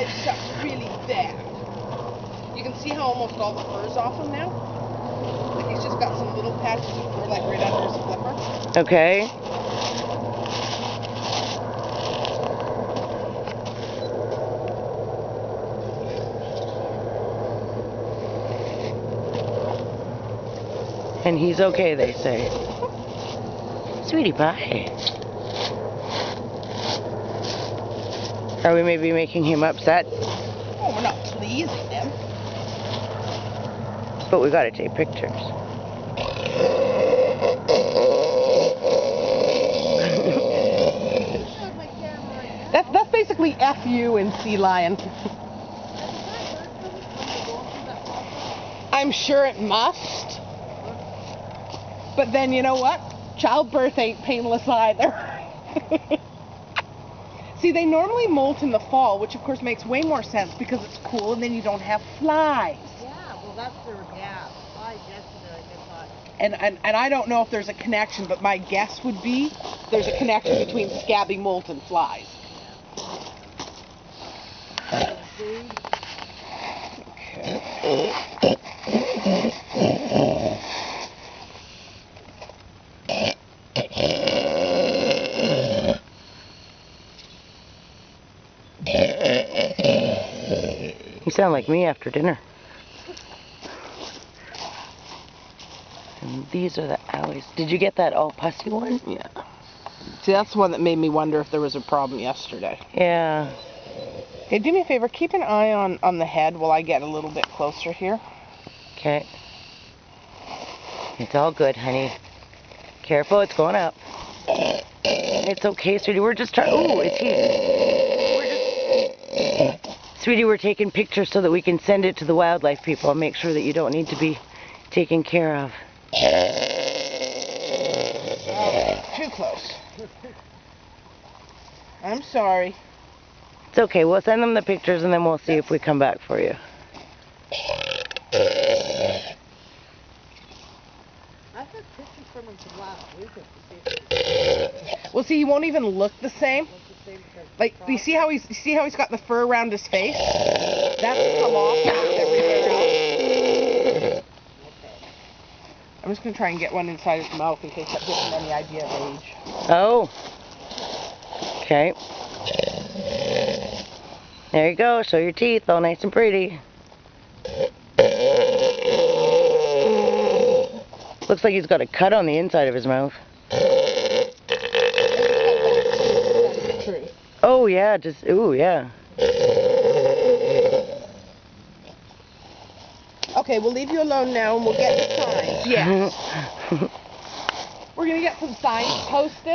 live sucks really bad. You can see how almost all the fur's off him now. Like he's just got some little patches of fur like right under his flipper. Okay. And he's okay, they say. Sweetie pie. Are we maybe making him upset? Oh, we're not pleasing him. But we gotta take pictures. That's basically F-U in sea lion. I'm sure it must. But then you know what? Childbirth ain't painless either. See, they normally molt in the fall, which of course makes way more sense because it's cool and then you don't have flies. Yeah, well that's their, flies yesterday, I thought. And I don't know if there's a connection, but my guess would be there's a connection between scabby molt and flies. You sound like me after dinner. And these are the owies. Did you get that all pussy one? Yeah. See, that's the one that made me wonder if there was a problem yesterday. Yeah. Hey, do me a favor. Keep an eye on the head while I get a little bit closer here. Okay. It's all good, honey. Careful, it's going up. It's okay, sweetie. We're just trying. Ooh, it's here. Sweetie, we're taking pictures so that we can send it to the wildlife people and make sure that you don't need to be taken care of. Too close. I'm sorry. It's okay. We'll send them the pictures and then we'll see if we come back for you. I took pictures from him from last week. Well, see, he won't even look the same. Like, you see how he's got the fur around his face? That's come off everywhere else. I'm just gonna try and get one inside his mouth in case that gives him any idea of age. Oh. Okay. There you go. Show your teeth, all nice and pretty. Looks like he's got a cut on the inside of his mouth. Oh yeah, just ooh yeah. Okay, we'll leave you alone now and we'll get the signs. Yes. We're gonna get some signs posted.